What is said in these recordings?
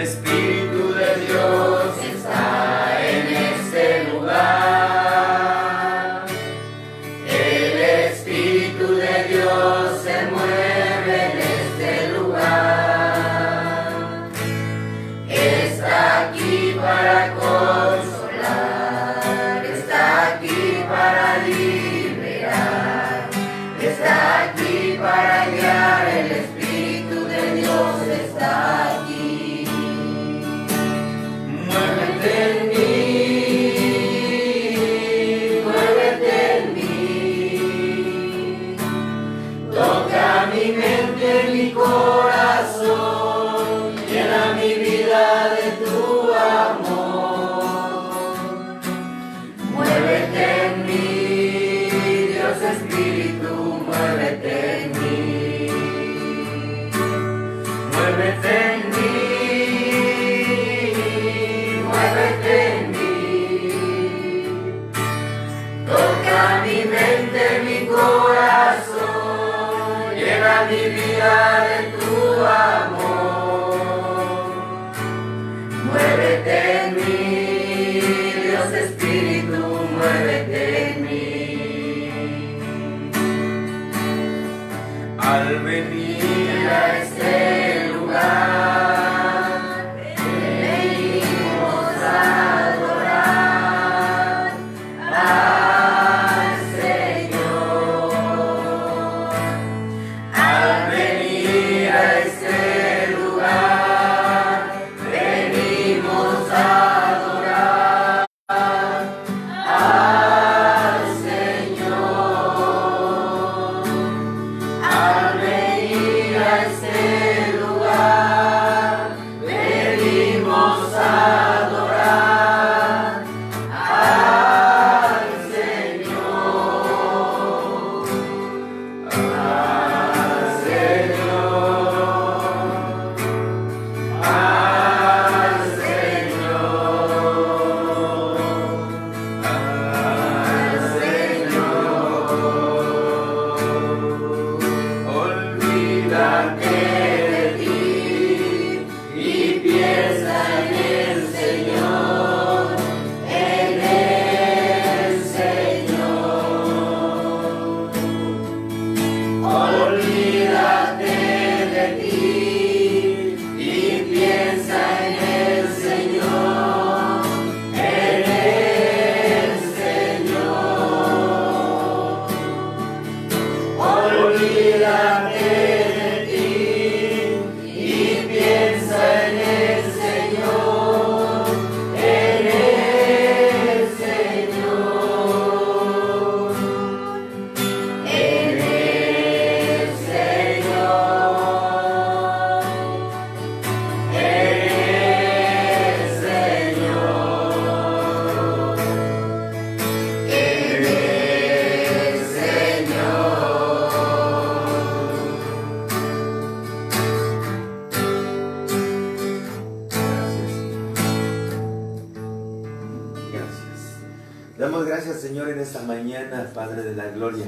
Espíritu de Dios está en este lugar. El Espíritu de Dios se mueve en este lugar. Está aquí para consolar, está aquí para liberar, está aquí para guiar. El Espíritu de Dios está aquí. Muévete en mí, muévete en mí. Toca mi mente, mi corazón, llena mi vida de tu amor. Muévete en mí, Dios Espíritu, muévete en mí. Muévete en mí, muévete en mí. Toca mi mente, mi corazón, llena mi vida de tu amor. Muévete en mí, Dios Espíritu, muévete en mí. Al venir a este lugar, venimos a adorar al Señor. Al venir a este lugar, venimos a adorar al Señor. Al venir a este lugar, venimos a adorar al Señor. Al Señor. Al Señor. Olvídate de ti y piensa en el Señor, en el Señor. Olvídate de ti y piensa en el Señor, en el Señor. Olvídate de ti y piensa en el Señor, en el Señor, en el Señor, en el Señor, en el Gracias. Damos gracias, Señor, en esta mañana, Padre de la Gloria,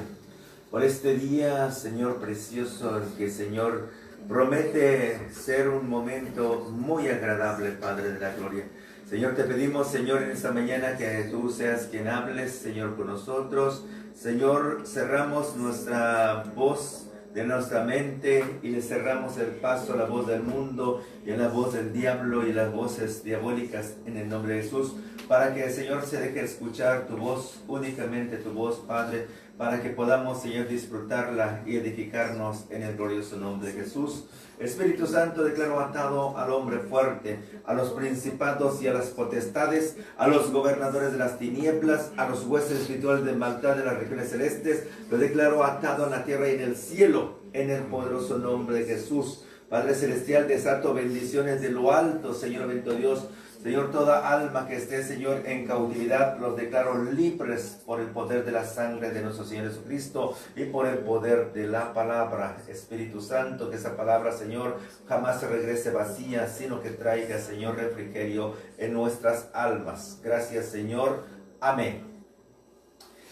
por este día, Señor precioso, en que, Señor, promete ser un momento muy agradable, Padre de la Gloria. Señor, te pedimos, Señor, en esta mañana que tú seas quien hables, Señor, con nosotros. Señor, cerramos nuestra voz de nuestra mente y le cerramos el paso a la voz del mundo y a la voz del diablo y las voces diabólicas en el nombre de Jesús, para que el Señor se deje escuchar tu voz, únicamente tu voz, Padre, para que podamos, Señor, disfrutarla y edificarnos en el glorioso nombre de Jesús. Espíritu Santo, declaro atado al hombre fuerte, a los principados y a las potestades, a los gobernadores de las tinieblas, a los huestes espirituales de maldad de las regiones celestes. Lo declaro atado en la tierra y en el cielo, en el poderoso nombre de Jesús. Padre Celestial, desato bendiciones de lo alto, Señor bendito Dios. Señor, toda alma que esté, Señor, en cautividad, los declaro libres por el poder de la sangre de nuestro Señor Jesucristo y por el poder de la palabra. Espíritu Santo, que esa palabra, Señor, jamás se regrese vacía, sino que traiga, Señor, refrigerio en nuestras almas. Gracias, Señor. Amén.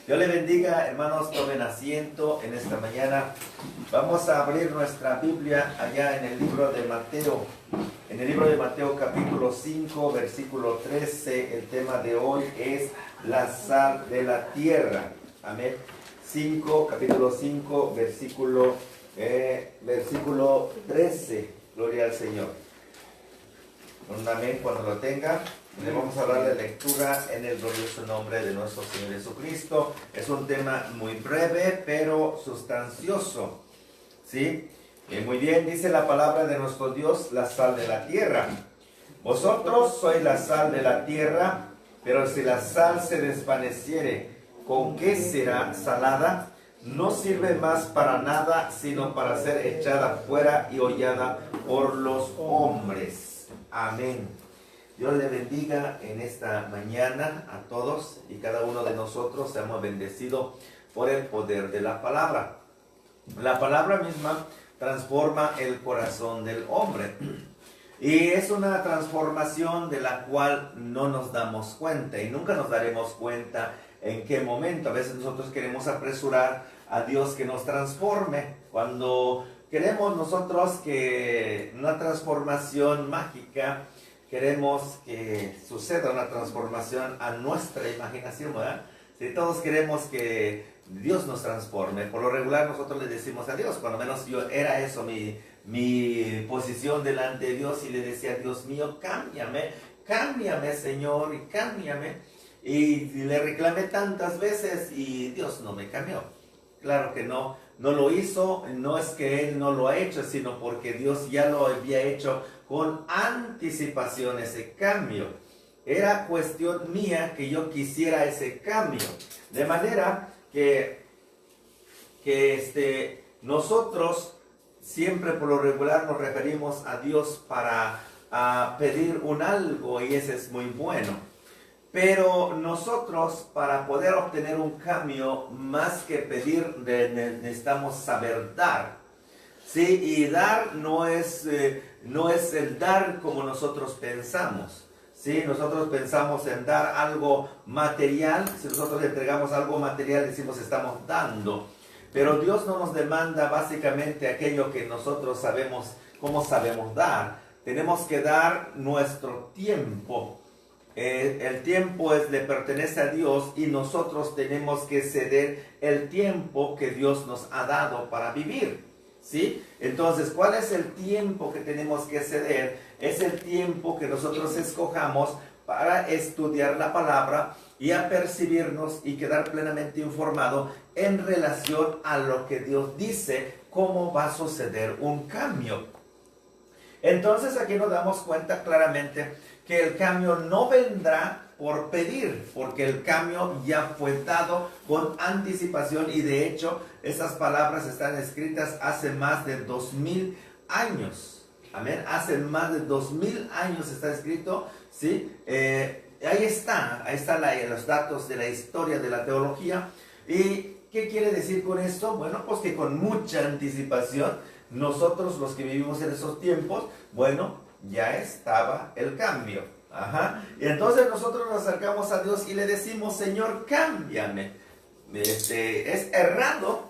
Dios le bendiga, hermanos, tomen asiento en esta mañana. Vamos a abrir nuestra Biblia allá en el libro de Mateo, En el libro de Mateo capítulo 5, versículo 13, el tema de hoy es la sal de la tierra. Amén. Capítulo 5, versículo 13. Gloria al Señor. Un amén cuando lo tenga. Le vamos a hablar de lectura en el glorioso nombre de nuestro Señor Jesucristo. Es un tema muy breve, pero sustancioso. ¿Sí? Muy bien, dice la palabra de nuestro Dios, la sal de la tierra. Vosotros sois la sal de la tierra, pero si la sal se desvaneciere, ¿con qué será salada? No sirve más para nada, sino para ser echada fuera y hollada por los hombres. Amén. Dios le bendiga en esta mañana a todos y cada uno de nosotros seamos bendecidos por el poder de la palabra. La palabra misma transforma el corazón del hombre. Y es una transformación de la cual no nos damos cuenta y nunca nos daremos cuenta en qué momento. A veces nosotros queremos apresurar a Dios que nos transforme. Cuando queremos nosotros que una transformación mágica, queremos que suceda una transformación a nuestra imaginación, ¿verdad? Si todos queremos que Dios nos transforme, por lo regular nosotros le decimos a Dios, cuando menos yo era eso mi posición delante de Dios, y le decía, Dios mío, cámbiame Señor, y cámbiame. Y le reclamé tantas veces y Dios no me cambió. Claro que no lo hizo, no es que Él no lo ha hecho, sino porque Dios ya lo había hecho con anticipación ese cambio. Era cuestión mía que yo quisiera ese cambio. De manera que nosotros siempre por lo regular nos referimos a Dios para pedir un algo, y ese es muy bueno. Pero nosotros, para poder obtener un cambio, más que pedir, necesitamos saber dar. ¿Sí? Y dar no es el dar como nosotros pensamos. ¿Sí? Nosotros pensamos en dar algo material. Si nosotros entregamos algo material, decimos estamos dando. Pero Dios no nos demanda básicamente aquello que nosotros sabemos, cómo sabemos dar. Tenemos que dar nuestro tiempo. El tiempo le pertenece a Dios y nosotros tenemos que ceder el tiempo que Dios nos ha dado para vivir. ¿Sí? Entonces, ¿cuál es el tiempo que tenemos que ceder? Es el tiempo que nosotros escojamos para estudiar la palabra y apercibirnos y quedar plenamente informado en relación a lo que Dios dice, cómo va a suceder un cambio. Entonces aquí nos damos cuenta claramente que el cambio no vendrá por pedir, porque el cambio ya fue dado con anticipación, y de hecho esas palabras están escritas hace más de 2000 años. Amén. Hace más de 2000 años está escrito, ¿sí? Ahí están los datos de la historia de la teología. ¿Y qué quiere decir con esto? Bueno, pues que con mucha anticipación, nosotros los que vivimos en esos tiempos, bueno, ya estaba el cambio. Ajá. Y entonces nosotros nos acercamos a Dios y le decimos, Señor, cámbiame. Es errado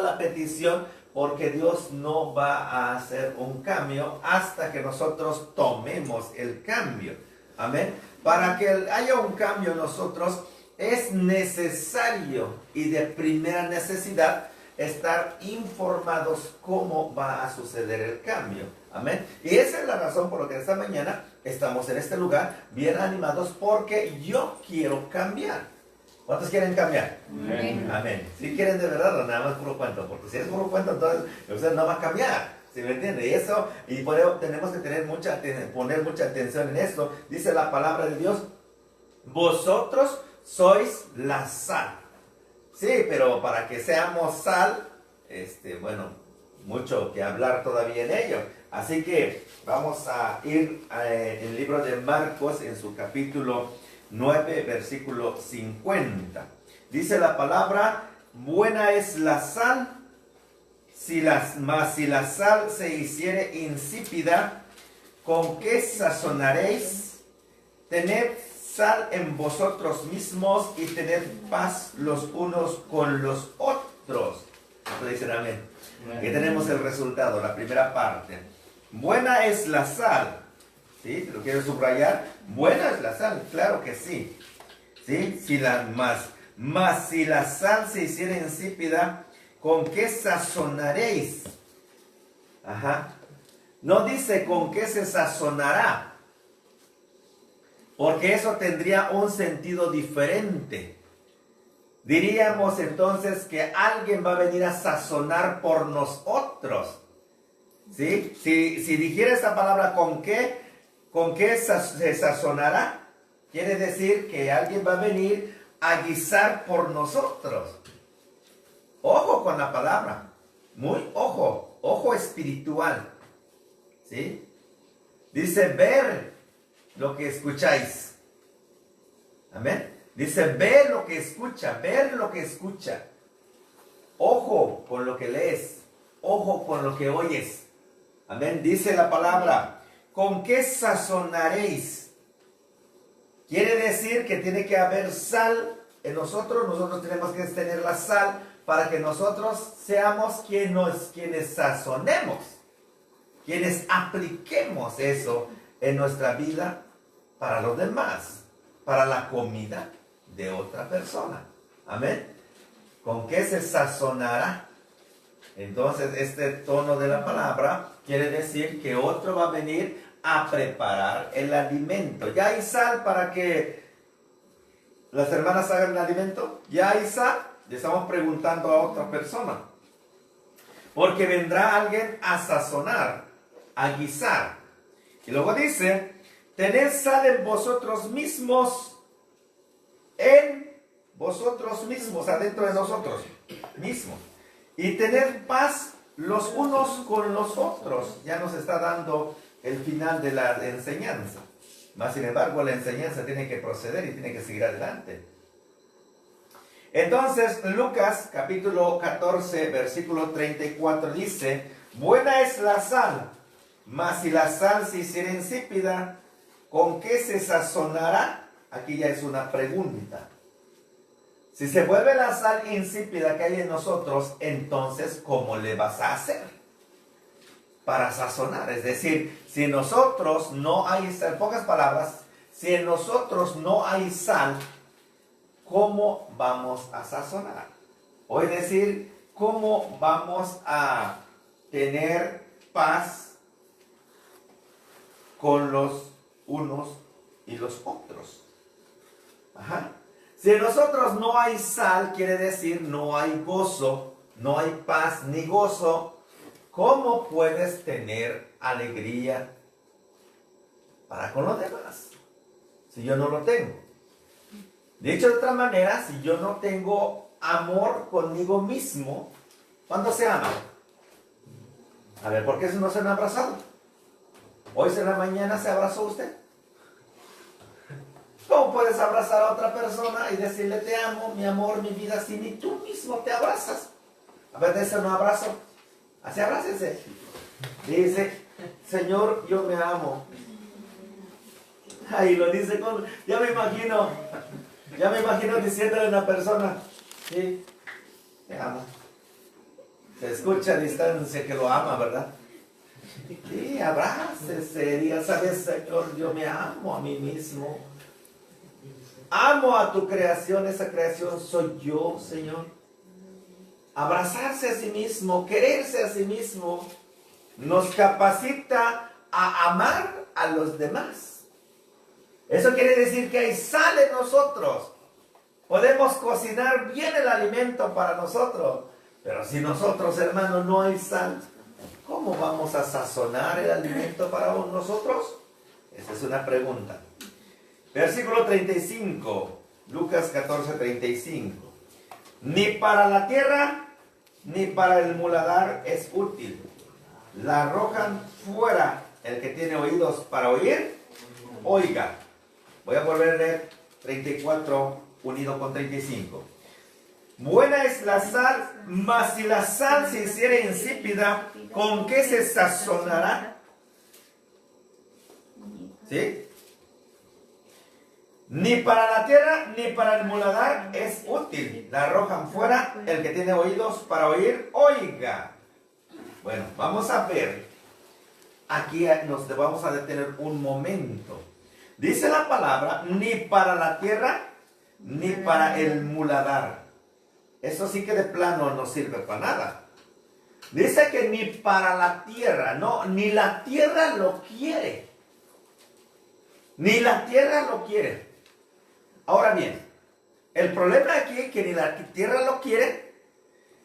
la petición, porque Dios no va a hacer un cambio hasta que nosotros tomemos el cambio. Amén. Para que haya un cambio en nosotros, es necesario y de primera necesidad estar informados cómo va a suceder el cambio. Amén. Y esa es la razón por la que esta mañana estamos en este lugar bien animados, porque yo quiero cambiar. ¿Cuántos quieren cambiar? Amén. Amén. Si quieren de verdad, o nada más puro cuento, porque si es puro cuento, entonces usted no va a cambiar. ¿Sí me entiende? Y por eso tenemos que poner mucha atención en esto. Dice la palabra de Dios, vosotros sois la sal. Sí, pero para que seamos sal, bueno, mucho que hablar todavía en ello. Así que vamos a ir en el libro de Marcos, en su capítulo 9, versículo 50. Dice la palabra, buena es la sal, si la sal se hiciere insípida, ¿con qué sazonaréis? Tened sal en vosotros mismos y tened paz los unos con los otros. ¿Cuántos dicen amén? Aquí tenemos el resultado, la primera parte. Buena es la sal. ¿Sí? ¿Lo quieres subrayar? Buena es la sal, claro que sí. ¿Sí? Si más si la sal se hiciera insípida, ¿con qué sazonaréis? Ajá. No dice con qué se sazonará, porque eso tendría un sentido diferente. Diríamos entonces que alguien va a venir a sazonar por nosotros. ¿Sí? Si dijera esta palabra con qué se sazonará, quiere decir que alguien va a venir a guisar por nosotros. Ojo con la palabra, muy ojo espiritual. ¿Sí? Dice ver lo que escucháis. Amén. Dice ver lo que escucha, ver lo que escucha. Ojo con lo que lees, ojo con lo que oyes. Amén. Dice la palabra, ¿con qué sazonaréis? Quiere decir que tiene que haber sal en nosotros. Nosotros tenemos que tener la sal para que nosotros seamos quienes sazonemos, quienes apliquemos eso en nuestra vida para los demás, para la comida de otra persona. Amén. ¿Con qué se sazonará? Entonces, este tono de la palabra quiere decir que otro va a venir a preparar el alimento. ¿Ya hay sal para que las hermanas hagan el alimento? ¿Ya hay sal? Le estamos preguntando a otra persona. Porque vendrá alguien a sazonar, a guisar. Y luego dice, tened sal en vosotros mismos, adentro de nosotros mismos. Y tener paz los unos con los otros. Ya nos está dando el final de la enseñanza. Mas sin embargo, la enseñanza tiene que proceder y tiene que seguir adelante. Entonces, Lucas capítulo 14, versículo 34 dice, buena es la sal, mas si la sal se hiciera insípida, ¿con qué se sazonará? Aquí ya es una pregunta. Si se vuelve la sal insípida que hay en nosotros, entonces, ¿cómo le vas a hacer para sazonar? Es decir, si en nosotros no hay sal, en pocas palabras, si en nosotros no hay sal, ¿cómo vamos a sazonar? O es decir, ¿cómo vamos a tener paz con los unos y los otros? Ajá. Si en nosotros no hay sal, quiere decir no hay gozo, no hay paz ni gozo. ¿Cómo puedes tener alegría para con los demás si yo no lo tengo? Dicho de otra manera, si yo no tengo amor conmigo mismo, ¿cuándo se ama? A ver, ¿por qué no se han abrazado? Hoy en la mañana se abrazó usted. ¿Cómo puedes abrazar a otra persona y decirle te amo, mi amor, mi vida, si ni tú mismo te abrazas? A ver, de ese no abrazo. Así abrácese. Dice, Señor, yo me amo. Ahí lo dice con... Ya me imagino diciéndole a una persona, sí, te amo. Se escucha a distancia que lo ama, ¿verdad? Sí, abrácese, diga, sabes, Señor, yo me amo a mí mismo. Amo a tu creación, esa creación soy yo, Señor. Abrazarse a sí mismo, quererse a sí mismo, nos capacita a amar a los demás. Eso quiere decir que hay sal en nosotros. Podemos cocinar bien el alimento para nosotros. Pero si nosotros, hermanos, no hay sal, ¿cómo vamos a sazonar el alimento para nosotros? Esa es una pregunta. Versículo 35, Lucas 14, 35. Ni para la tierra, ni para el muladar es útil. La arrojan fuera. El que tiene oídos para oír, oiga. Voy a volver a leer 34 unido con 35. Buena es la sal, mas si la sal se hiciera insípida, ¿con qué se sazonará? ¿Sí? Ni para la tierra ni para el muladar es útil. La arrojan fuera. El que tiene oídos para oír, oiga. Bueno, vamos a ver aquí nos vamos a detener un momento. Dice la palabra, ni para la tierra, ni para el muladar. Eso sí que de plano no sirve para nada. Dice que ni para la tierra, no, ni la tierra lo quiere. Ni la tierra lo quiere. Ahora bien, el problema aquí es que ni la tierra lo quiere,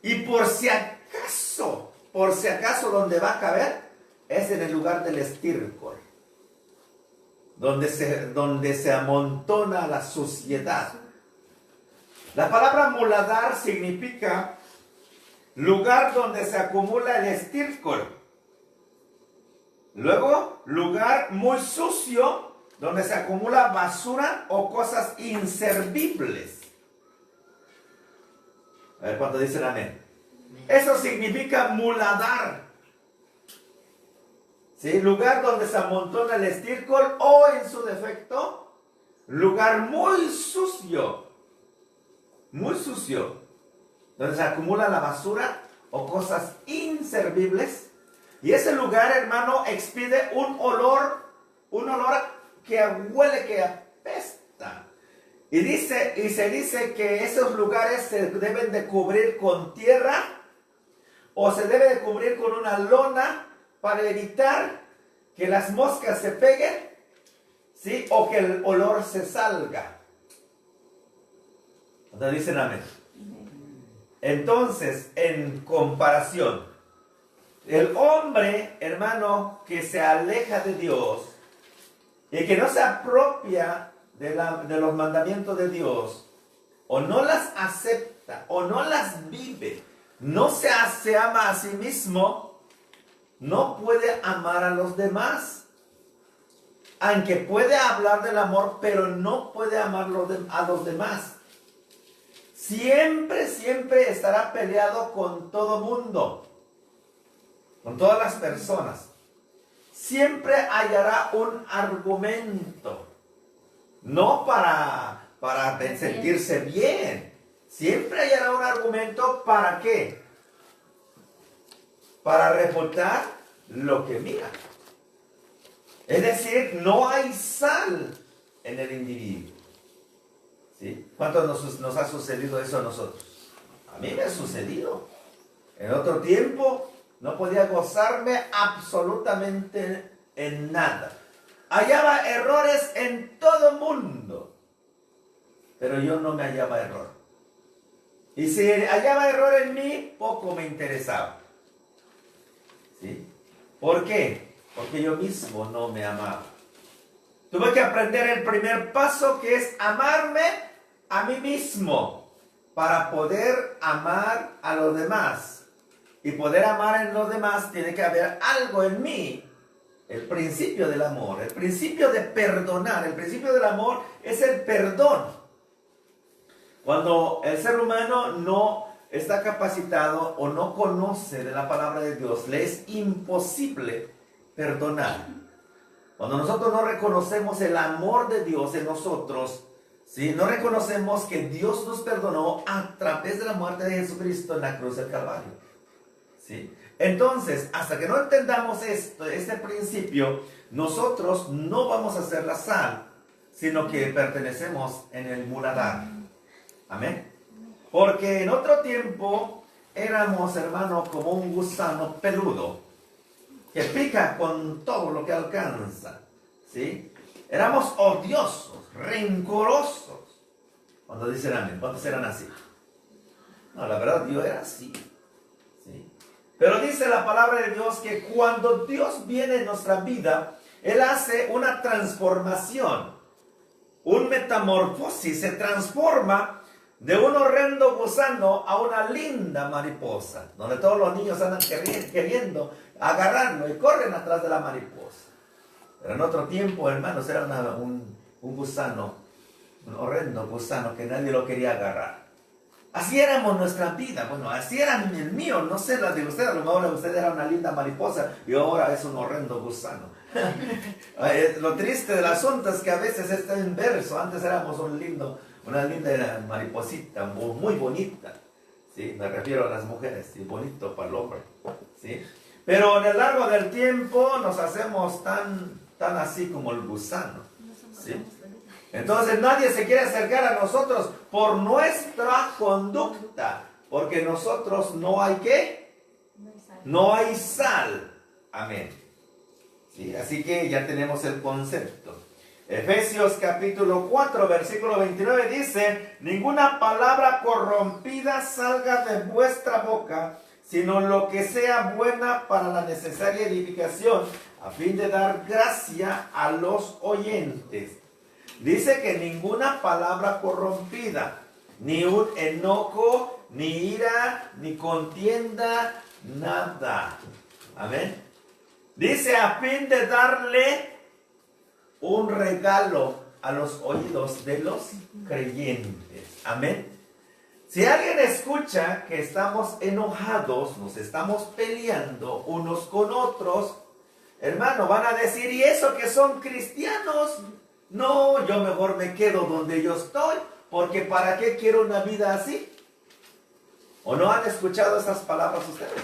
y por si acaso, donde va a caber, es en el lugar del estiércol, donde se amontona la suciedad. La palabra muladar significa lugar donde se acumula el estiércol. Luego, lugar muy sucio, donde se acumula basura o cosas inservibles. A ver cuánto dicen amén. Eso significa muladar. ¿Sí? Lugar donde se amontona el estiércol, o en su defecto, lugar muy sucio, donde se acumula la basura o cosas inservibles. Y ese lugar, hermano, expide un olor que huele, que apesta. Y se dice que esos lugares se deben de cubrir con tierra, o se debe de cubrir con una lona, para evitar que las moscas se peguen, ¿sí? O que el olor se salga. ¿Dónde dicen amén? Entonces, en comparación, el hombre, hermano, que se aleja de Dios y que no se apropia de los mandamientos de Dios, o no las acepta, o no las vive, no se ama a sí mismo, no puede amar a los demás. Aunque puede hablar del amor, pero no puede amar a los demás. Siempre estará peleado con todo mundo, con todas las personas. Siempre hallará un argumento, no para sentirse bien. Siempre hallará un argumento, ¿para qué? Para refutar lo que mira. Es decir, no hay sal en el individuo. ¿Sí? ¿Cuánto nos ha sucedido eso a nosotros? A mí me ha sucedido. En otro tiempo no podía gozarme absolutamente en nada. Hallaba errores en todo mundo, pero yo no me hallaba error. Y si hallaba error en mí, poco me interesaba. ¿Sí? ¿Por qué? Porque yo mismo no me amaba. Tuve que aprender el primer paso, que es amarme a mí mismo, para poder amar a los demás. Y poder amar en los demás, tiene que haber algo en mí. El principio del amor, el principio de perdonar, el principio del amor es el perdón. Cuando el ser humano no está capacitado o no conoce de la palabra de Dios, le es imposible perdonar. Cuando nosotros no reconocemos el amor de Dios en nosotros, ¿sí? No reconocemos que Dios nos perdonó a través de la muerte de Jesucristo en la cruz del Calvario, ¿sí? Entonces, hasta que no entendamos este principio, nosotros no vamos a ser la sal, sino que pertenecemos en el muladar. Amén. Porque en otro tiempo éramos, hermanos, como un gusano peludo que pica con todo lo que alcanza, ¿sí? Éramos odiosos, rencorosos. Cuando dicen amén, ¿cuántos eran así? No, la verdad, yo era así, ¿sí? Pero dice la palabra de Dios que cuando Dios viene en nuestra vida, Él hace una transformación, un metamorfosis, se transforma de un horrendo gusano a una linda mariposa, donde todos los niños andan queriendo agarrarlo y corren atrás de la mariposa. Pero en otro tiempo, hermanos, era un gusano, un horrendo gusano que nadie lo quería agarrar. Así éramos nuestra vida. Bueno, así era el mío, no sé la de usted. A lo mejor la de usted era una linda mariposa y ahora es un horrendo gusano. Lo triste del asunto es que a veces está inverso. Antes éramos una linda mariposita, muy bonita, ¿sí? Me refiero a las mujeres, y bonito para el hombre, ¿sí? Pero en el largo del tiempo nos hacemos tan así como el gusano. ¿Sí? Entonces nadie se quiere acercar a nosotros por nuestra conducta. Porque nosotros no hay ¿qué? No hay sal. Amén. ¿Sí? Así que ya tenemos el concepto. Efesios capítulo 4, versículo 29 dice: ninguna palabra corrompida salga de vuestra boca, sino lo que sea buena para la necesaria edificación, a fin de dar gracia a los oyentes. Dice que ninguna palabra corrompida, ni un enojo, ni ira, ni contienda, nada. Amén. Dice a fin de darle un regalo a los oídos de los creyentes. Amén. Si alguien escucha que estamos enojados, nos estamos peleando unos con otros, hermano, van a decir: ¿y eso que son cristianos? No, yo mejor me quedo donde yo estoy, porque ¿para qué quiero una vida así? ¿O no han escuchado esas palabras ustedes?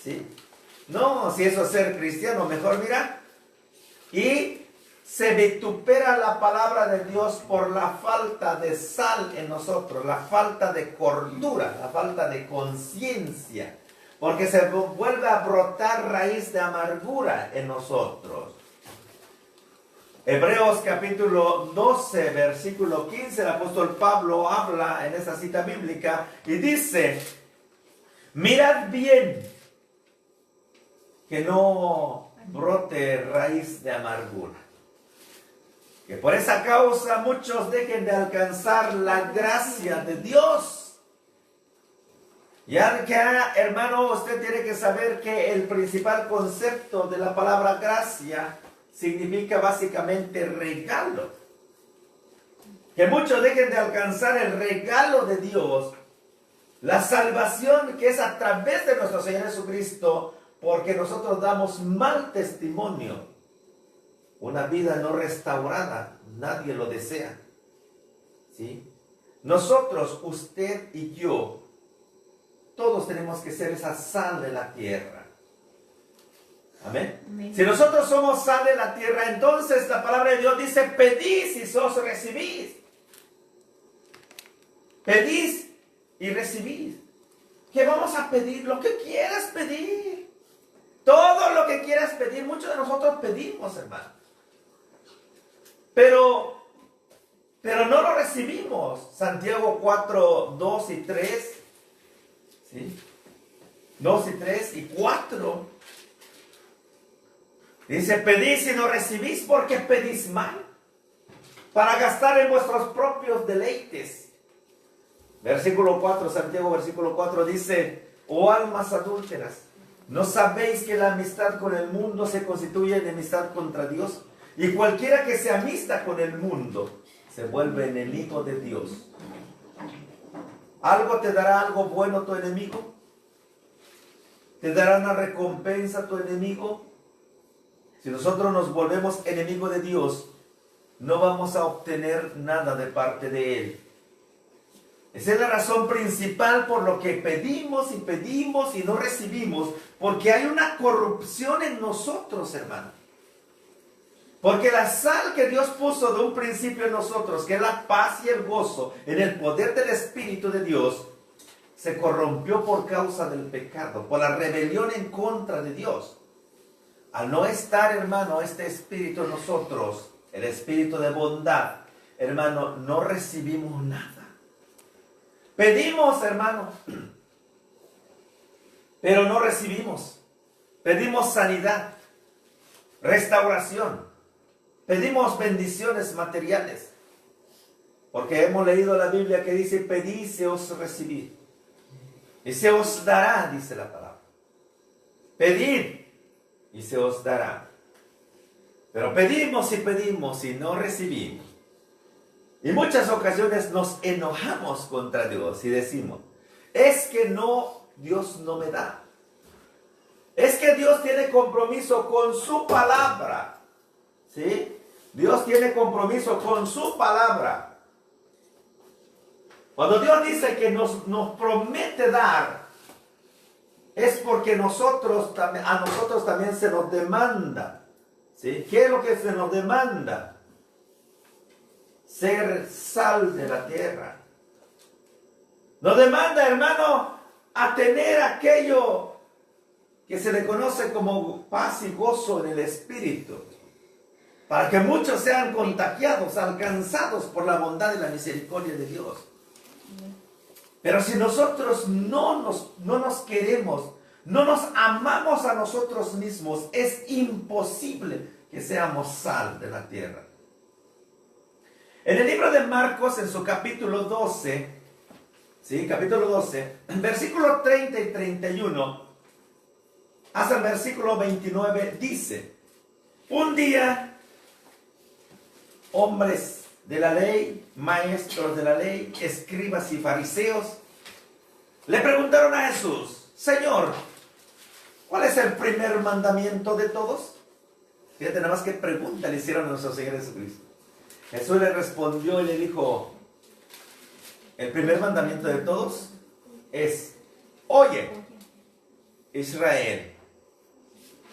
¿Sí? No, si eso es ser cristiano, mejor mira. Y se vitupera la palabra de Dios por la falta de sal en nosotros, la falta de cordura, la falta de conciencia, porque se vuelve a brotar raíz de amargura en nosotros. Hebreos capítulo 12, versículo 15, el apóstol Pablo habla en esa cita bíblica y dice: mirad bien que no brote raíz de amargura, que por esa causa muchos dejen de alcanzar la gracia de Dios. Ya que, hermano, usted tiene que saber que el principal concepto de la palabra gracia significa básicamente regalo. Que muchos dejen de alcanzar el regalo de Dios, la salvación que es a través de nuestro Señor Jesucristo, porque nosotros damos mal testimonio. Una vida no restaurada, nadie lo desea. ¿Sí? Nosotros, usted y yo, todos tenemos que ser esa sal de la tierra. Amén. Amén. Si nosotros somos sal de la tierra, entonces la palabra de Dios dice: pedís y sos recibís. Pedís y recibís. ¿Qué vamos a pedir? Lo que quieras pedir. Todo lo que quieras pedir. Muchos de nosotros pedimos, hermano. Pero no lo recibimos. Santiago 4, 2 y 3. ¿Sí? 2 y 3 y 4. Dice: pedís y no recibís porque pedís mal, para gastar en vuestros propios deleites. Versículo 4, Santiago versículo 4 dice: oh almas adúlteras, ¿no sabéis que la amistad con el mundo se constituye en enemistad contra Dios? Y cualquiera que se amista con el mundo se vuelve enemigo de Dios. ¿Algo te dará algo bueno tu enemigo? ¿Te dará una recompensa tu enemigo? Si nosotros nos volvemos enemigos de Dios, no vamos a obtener nada de parte de Él. Esa es la razón principal por lo que pedimos y no recibimos, porque hay una corrupción en nosotros, hermano. Porque la sal que Dios puso de un principio en nosotros, que es la paz y el gozo en el poder del Espíritu de Dios, se corrompió por causa del pecado, por la rebelión en contra de Dios. Al no estar, hermano, este espíritu en nosotros, el espíritu de bondad, hermano, no recibimos nada. Pedimos, hermano, pero no recibimos. Pedimos sanidad, restauración, pedimos bendiciones materiales, porque hemos leído la Biblia que dice: pedid y se os recibid, y se os dará, dice la palabra. Pedid y se os dará. Pero pedimos y no recibimos. Y muchas ocasiones nos enojamos contra Dios y decimos: es que no, Dios no me da. Es que Dios tiene compromiso con su palabra. ¿Sí? Dios tiene compromiso con su palabra. Cuando Dios dice que nos promete dar, es porque a nosotros también se nos demanda. ¿Sí? ¿Qué es lo que se nos demanda? Ser sal de la tierra. Nos demanda, hermano, a tener aquello que se le conoce como paz y gozo en el Espíritu, para que muchos sean contagiados, alcanzados por la bondad y la misericordia de Dios. Pero si nosotros no nos queremos, no nos amamos a nosotros mismos, es imposible que seamos sal de la tierra. En el libro de Marcos, en su capítulo 12, ¿sí? Capítulo 12, versículo 30 y 31, hasta el versículo 29, dice: un día, hombres de la ley, maestros de la ley, escribas y fariseos, le preguntaron a Jesús: Señor, ¿cuál es el primer mandamiento de todos? Fíjate nada más qué pregunta le hicieron a nuestro Señor Jesucristo. Jesús le respondió y le dijo: el primer mandamiento de todos es: oye, Israel,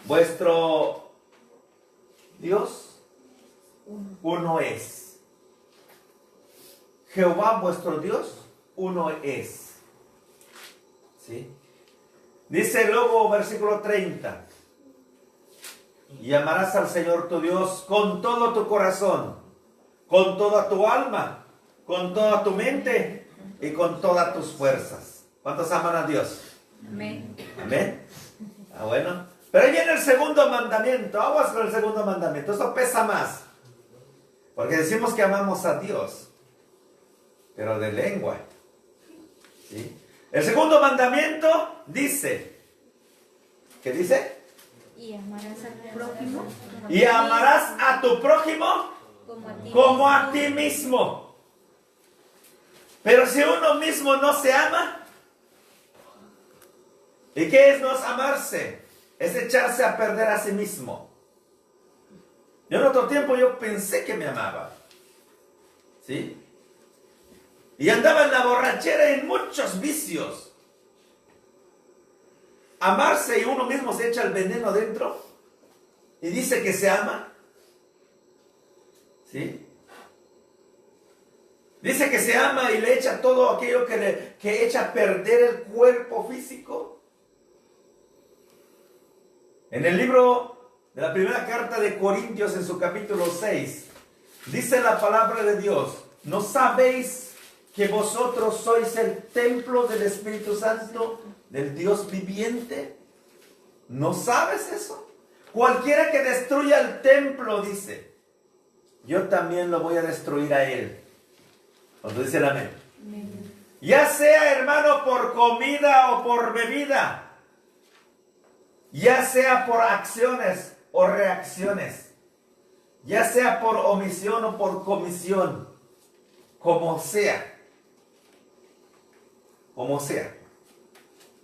vuestro Dios uno es. Jehová vuestro Dios uno es. ¿Sí? Dice luego versículo 30: y amarás al Señor tu Dios con todo tu corazón, con toda tu alma, con toda tu mente y con todas tus fuerzas. ¿Cuántos aman a Dios? Amén. Amén. Ah, bueno. Pero viene el segundo mandamiento. Aguas con el segundo mandamiento. Esto pesa más. Porque decimos que amamos a Dios, pero de lengua. ¿Sí? El segundo mandamiento dice, ¿qué dice? Y amarás a tu prójimo. Y amarás a tu prójimo como a ti mismo. Pero si uno mismo no se ama, ¿y qué es no amarse? Es echarse a perder a sí mismo. Yo en otro tiempo yo pensé que me amaba, ¿sí? Y andaba en la borrachera en muchos vicios. Amarse y uno mismo se echa el veneno dentro y dice que se ama, ¿sí? Dice que se ama y le echa todo aquello que echa a perder el cuerpo físico. En el libro de la primera carta de Corintios, en su capítulo 6, dice la palabra de Dios: ¿no sabéis que vosotros sois el templo del Espíritu Santo, del Dios viviente? ¿No sabes eso? Cualquiera que destruya el templo, dice, yo también lo voy a destruir a él. Cuando dice el amén. Ya sea, hermano, por comida o por bebida, ya sea por acciones o reacciones, ya sea por omisión o por comisión, como sea,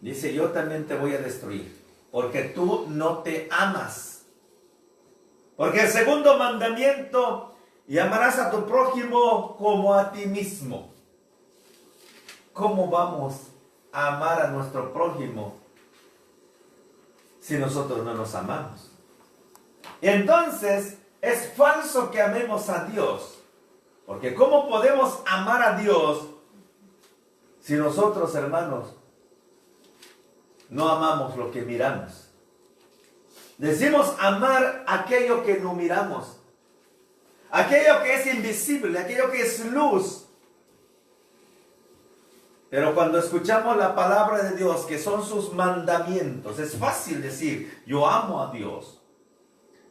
dice, yo también te voy a destruir, porque tú no te amas. Porque el segundo mandamiento: y amarás a tu prójimo como a ti mismo. ¿Cómo vamos a amar a nuestro prójimo si nosotros no nos amamos? Entonces, es falso que amemos a Dios. Porque ¿cómo podemos amar a Dios si nosotros, hermanos, no amamos lo que miramos? Decimos amar aquello que no miramos, aquello que es invisible, aquello que es luz. Pero cuando escuchamos la palabra de Dios, que son sus mandamientos, es fácil decir, yo amo a Dios.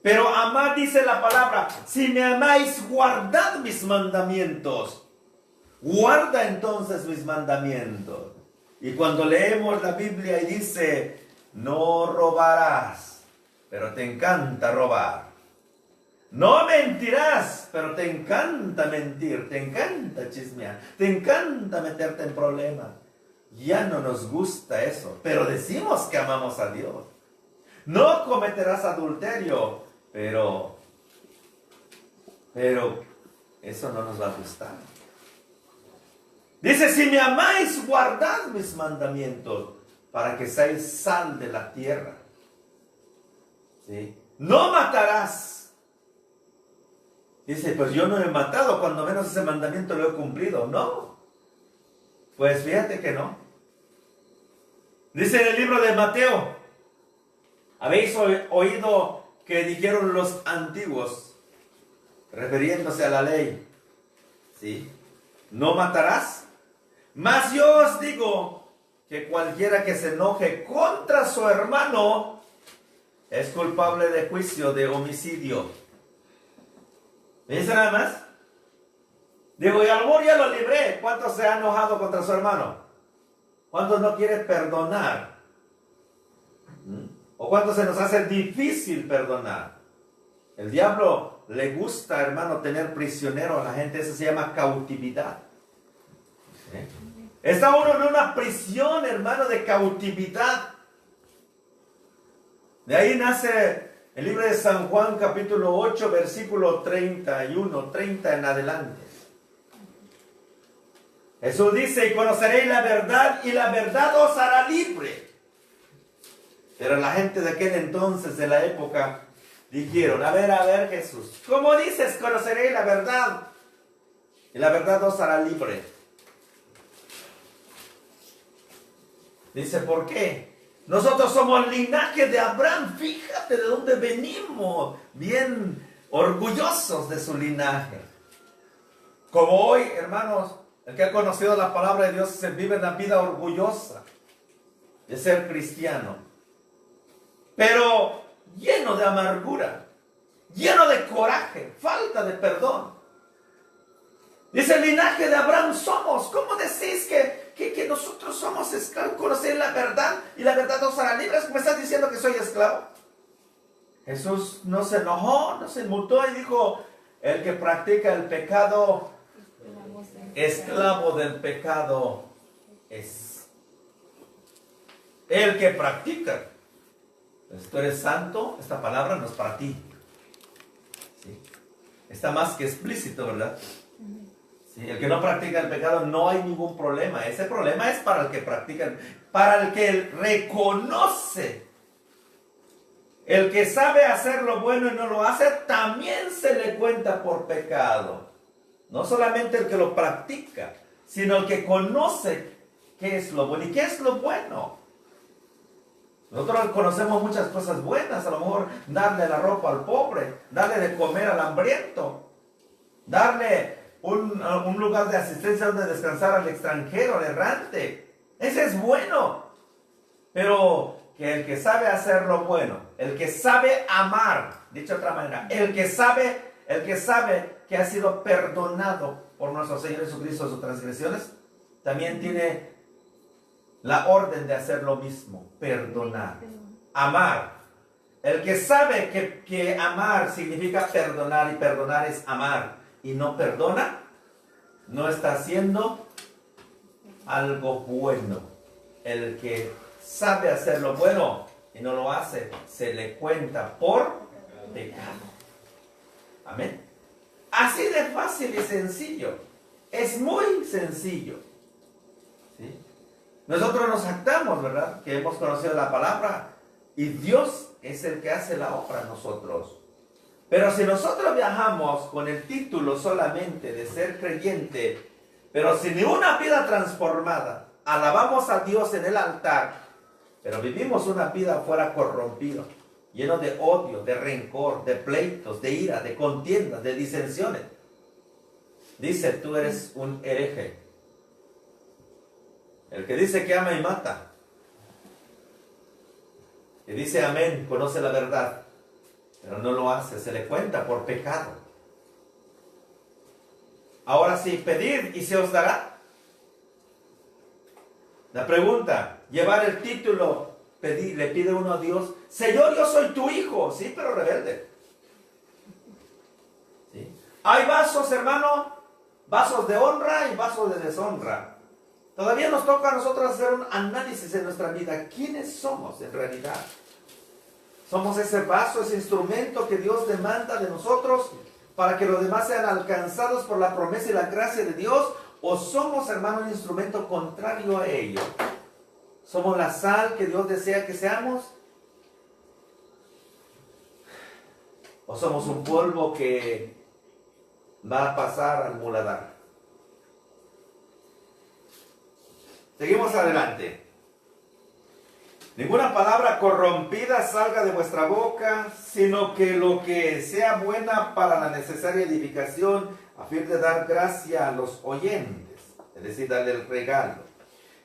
Pero amar, dice la palabra, si me amáis, guardad mis mandamientos. Guarda entonces mis mandamientos. Y cuando leemos la Biblia y dice, no robarás, pero te encanta robar. No mentirás, pero te encanta mentir, te encanta chismear, te encanta meterte en problemas. Ya no nos gusta eso, pero decimos que amamos a Dios. No cometerás adulterio, pero eso no nos va a gustar. Dice, si me amáis, guardad mis mandamientos. para que seáis sal de la tierra. ¿Sí? No matarás. Dice, pues yo no he matado, cuando menos ese mandamiento lo he cumplido. No. Pues fíjate que no. Dice en el libro de Mateo, habéis oído que dijeron los antiguos, refiriéndose a la ley, ¿sí? No matarás. Mas yo os digo que cualquiera que se enoje contra su hermano es culpable de juicio, de homicidio. ¿Me dice nada más? Digo, y al amor ya lo libré. ¿Cuántos se han enojado contra su hermano? ¿Cuántos no quiere perdonar? ¿O cuántos se nos hace difícil perdonar? El diablo le gusta, hermano, tener prisionero a la gente. Eso se llama cautividad. ¿Sí? Está uno en una prisión, hermano, de cautividad. De ahí nace el libro de San Juan, capítulo 8, versículo 31, 30 en adelante. Jesús dice, y conoceréis la verdad, y la verdad os hará libre. Pero la gente de aquel entonces, de la época, dijeron, a ver, Jesús, ¿cómo dices conoceréis la verdad? Y la verdad os hará libre. Dice, ¿por qué? Nosotros somos linaje de Abraham, fíjate de dónde venimos, bien orgullosos de su linaje. Como hoy, hermanos, el que ha conocido la palabra de Dios se vive una vida orgullosa de ser cristiano, pero lleno de amargura, lleno de coraje, falta de perdón. Dice, el linaje de Abraham somos. ¿Cómo decís que nosotros somos esclavos? Conocer la verdad y la verdad nos hará libres. ¿Me estás diciendo que soy esclavo? Jesús no se enojó, no se inmutó y dijo, el que practica el pecado, esclavo del pecado es. El que practica. Pues tú eres santo, esta palabra no es para ti. ¿Sí? Está más que explícito, ¿verdad? Sí, el que no practica el pecado, no hay ningún problema. Ese problema es para el que practica, para el que reconoce. El que sabe hacer lo bueno y no lo hace, también se le cuenta por pecado. No solamente el que lo practica, sino el que conoce qué es lo bueno y qué es lo bueno. Nosotros conocemos muchas cosas buenas, a lo mejor darle la ropa al pobre, darle de comer al hambriento, darle un lugar de asistencia donde descansar al extranjero, al errante. Ese es bueno. Pero que el que sabe hacer lo bueno, el que sabe amar, dicho de otra manera, el que sabe que ha sido perdonado por nuestro Señor Jesucristo sus transgresiones, también tiene la orden de hacer lo mismo, perdonar, amar. El que sabe que amar significa perdonar y perdonar es amar y no perdona, no está haciendo algo bueno. El que sabe hacer lo bueno y no lo hace, se le cuenta por pecado. Amén. Así de fácil y sencillo. Es muy sencillo. ¿Sí? Nosotros nos jactamos, ¿verdad? Que hemos conocido la palabra y Dios es el que hace la obra en nosotros. Pero si nosotros viajamos con el título solamente de ser creyente, pero sin ni una vida transformada, alabamos a Dios en el altar, pero vivimos una vida fuera corrompido, lleno de odio, de rencor, de pleitos, de ira, de contiendas, de disensiones. Dice, tú eres un hereje. El que dice que ama y mata. Que dice amén, conoce la verdad, pero no lo hace, se le cuenta por pecado. Ahora sí, pedid y se os dará. La pregunta, llevar el título, pedir, le pide uno a Dios, Señor, yo soy tu hijo, sí, pero rebelde. ¿Sí? Hay vasos, hermano, vasos de honra y vasos de deshonra. Todavía nos toca a nosotros hacer un análisis en nuestra vida. ¿Quiénes somos en realidad? ¿Somos ese vaso, ese instrumento que Dios demanda de nosotros para que los demás sean alcanzados por la promesa y la gracia de Dios? ¿O somos, hermano, un instrumento contrario a ello? ¿Somos la sal que Dios desea que seamos? ¿O somos un polvo que va a pasar al muladar? Seguimos adelante. Ninguna palabra corrompida salga de vuestra boca, sino que lo que sea buena para la necesaria edificación, a fin de dar gracia a los oyentes, es decir, darle el regalo.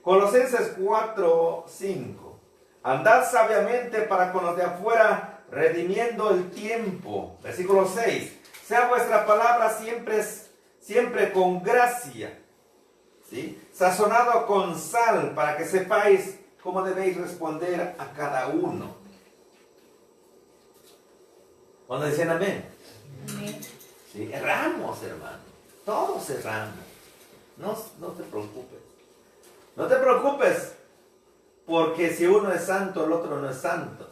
Colosenses 4:5. Andad sabiamente para con los de afuera, redimiendo el tiempo. Versículo 6. Sea vuestra palabra siempre con gracia, ¿sí? Sazonado con sal, para que sepáis cómo debéis responder a cada uno. ¿Cuándo dicen amén? Amén. Sí, erramos, hermano. Todos erramos. No te preocupes. No te preocupes, porque si uno es santo, el otro no es santo.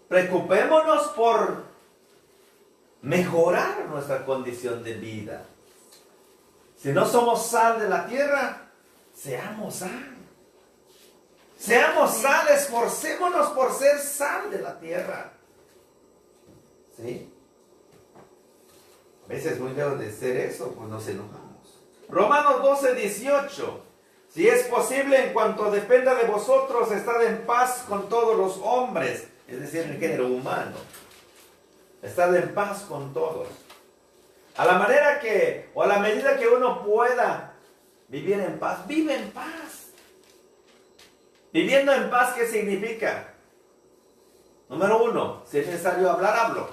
Preocupémonos por mejorar nuestra condición de vida. Si no somos sal de la tierra, seamos sal. Seamos sal, esforcémonos por ser sal de la tierra. ¿Sí? A veces muy lejos de ser eso, pues nos enojamos. Romanos 12:18. Si es posible, en cuanto dependa de vosotros, estad en paz con todos los hombres, es decir, en el género humano. Estad en paz con todos. A la manera que, o a la medida que uno pueda vivir en paz, vive en paz. Viviendo en paz, ¿qué significa? Número 1, si es necesario hablar, hablo.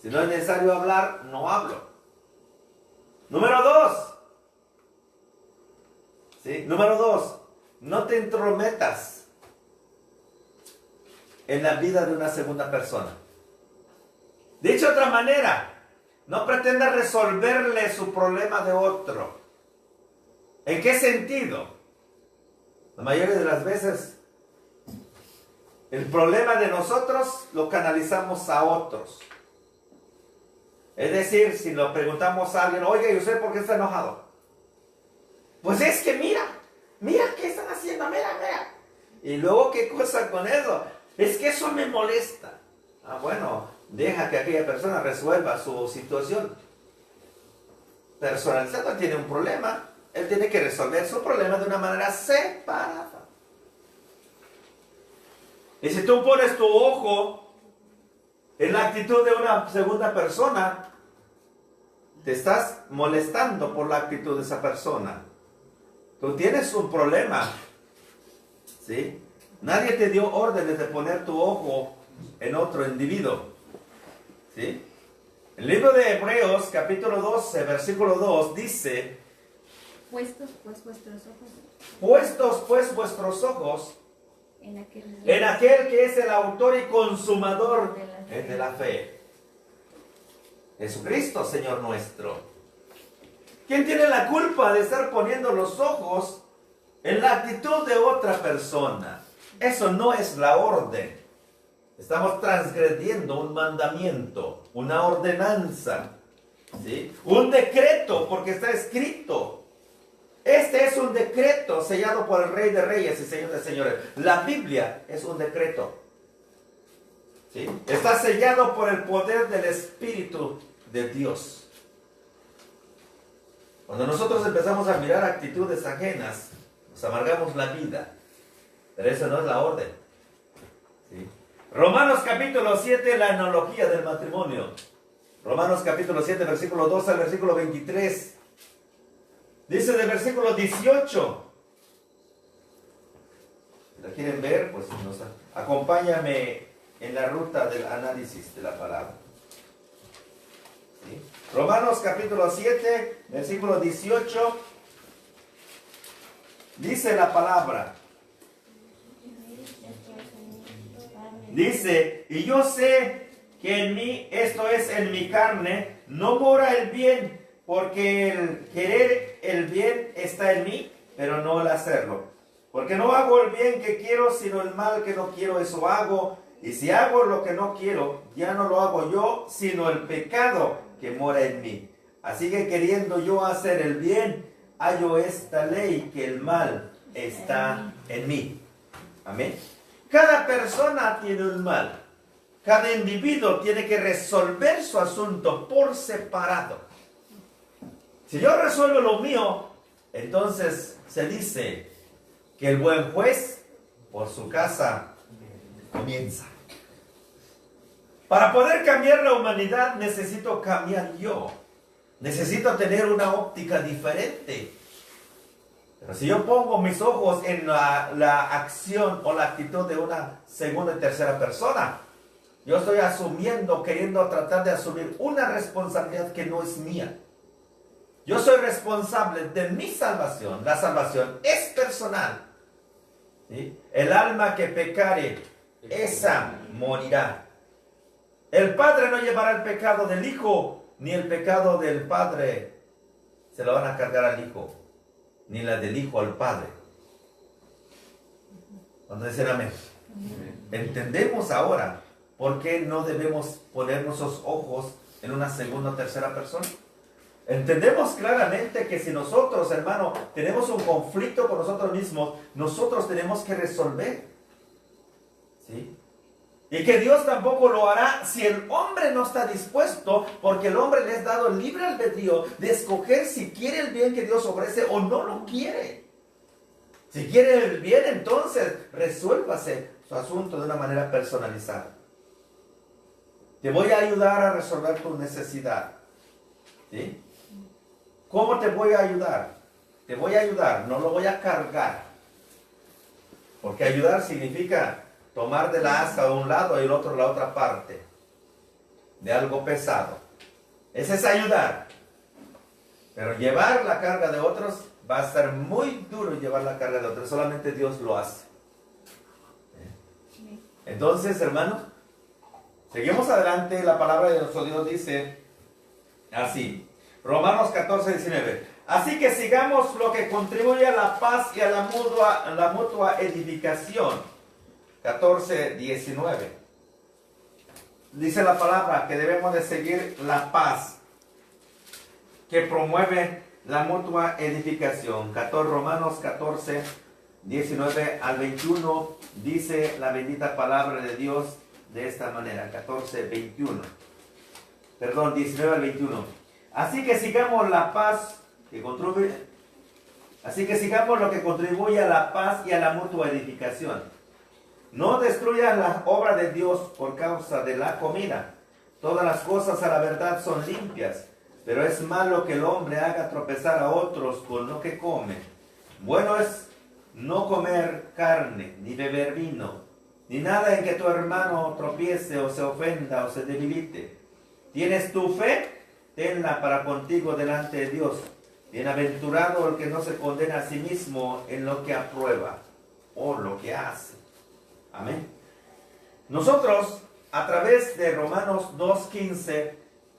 Si no es necesario hablar, no hablo. Número 2, ¿sí? Número 2, no te entrometas en la vida de una segunda persona. Dicho de otra manera, no pretendas resolverle su problema de otro. ¿En qué sentido? La mayoría de las veces, el problema de nosotros lo canalizamos a otros. Es decir, si lo preguntamos a alguien, oiga, ¿y usted por qué está enojado? Pues es que mira qué están haciendo, mira. Y luego, ¿qué cosa con eso? Es que eso me molesta. Ah, bueno, deja que aquella persona resuelva su situación. Personalizado, tiene un problema. Él tiene que resolver su problema de una manera separada. Y si tú pones tu ojo en la actitud de una segunda persona, te estás molestando por la actitud de esa persona. Tú tienes un problema, ¿sí? Nadie te dio órdenes de poner tu ojo en otro individuo, ¿sí? El libro de Hebreos, capítulo 12, versículo 2, dice: Puestos pues vuestros ojos puestos pues vuestros ojos en en aquel que es el autor y consumador de la fe, Jesucristo, Señor nuestro. ¿Quién tiene la culpa de estar poniendo los ojos en la actitud de otra persona? Eso no es la orden. Estamos transgrediendo un mandamiento, una ordenanza, ¿sí? Un decreto, porque está escrito. Este es un decreto sellado por el Rey de Reyes y Señor de Señores. La Biblia es un decreto, ¿sí? Está sellado por el poder del Espíritu de Dios. Cuando nosotros empezamos a mirar actitudes ajenas, nos amargamos la vida. Pero eso no es la orden, ¿sí? Romanos capítulo 7, la analogía del matrimonio. Romanos capítulo 7, versículo 2 al versículo 23. Dice del versículo 18. Si la quieren ver, pues acompáñame en la ruta del análisis de la palabra. ¿Sí? Romanos capítulo 7, versículo 18. Dice la palabra. Dice: y yo sé que en mí, esto es en mi carne, no mora el bien, porque el querer el bien está en mí, pero no el hacerlo. Porque no hago el bien que quiero, sino el mal que no quiero, eso hago. Y si hago lo que no quiero, ya no lo hago yo, sino el pecado que mora en mí. Así que queriendo yo hacer el bien, hallo esta ley, que el mal está en mí. Amén. Cada persona tiene un mal. Cada individuo tiene que resolver su asunto por separado. Si yo resuelvo lo mío, entonces se dice que el buen juez por su casa comienza. Para poder cambiar la humanidad necesito cambiar yo. Necesito tener una óptica diferente. Pero si yo pongo mis ojos en la acción o la actitud de una segunda y tercera persona, yo estoy asumiendo, queriendo tratar de asumir una responsabilidad que no es mía. Yo soy responsable de mi salvación. La salvación es personal. ¿Sí? El alma que pecare, esa morirá. El padre no llevará el pecado del hijo, ni el pecado del padre se lo van a cargar al hijo, ni la del hijo al padre. ¿Cuándo dicen amén? Entendemos ahora por qué no debemos poner nuestros ojos en una segunda o tercera persona. Entendemos claramente que si nosotros, hermano, tenemos un conflicto con nosotros mismos, nosotros tenemos que resolver. ¿Sí? Y que Dios tampoco lo hará si el hombre no está dispuesto, porque el hombre le es dado el libre albedrío de escoger si quiere el bien que Dios ofrece o no lo quiere. Si quiere el bien, entonces resuélvase su asunto de una manera personalizada. Te voy a ayudar a resolver tu necesidad. ¿Sí? ¿Cómo te voy a ayudar? Te voy a ayudar, no lo voy a cargar. Porque ayudar significa tomar de la asta de un lado y el otro la otra parte. De algo pesado. Ese es ayudar. Pero llevar la carga de otros va a ser muy duro llevar la carga de otros. Solamente Dios lo hace. Entonces, hermanos, seguimos adelante. La palabra de nuestro Dios dice así. Romanos 14, 19. Así que sigamos lo que contribuye a la paz y a la mutua edificación. 14, 19. Dice la palabra que debemos de seguir la paz que promueve la mutua edificación. Romanos 14, 19 al 21 dice la bendita palabra de Dios de esta manera. 14, 21. Perdón, 19 al 21. Así que sigamos la paz que contribuye. Así que sigamos lo que contribuye a la paz y a la mutua edificación. No destruyan la obra de Dios por causa de la comida. Todas las cosas a la verdad son limpias, pero es malo que el hombre haga tropezar a otros con lo que come. Bueno es no comer carne, ni beber vino, ni nada en que tu hermano tropiece o se ofenda o se debilite. ¿Tienes tu fe? Tenla para contigo delante de Dios. Bienaventurado el que no se condena a sí mismo en lo que aprueba o lo que hace. Amén. Nosotros, a través de Romanos 2.15,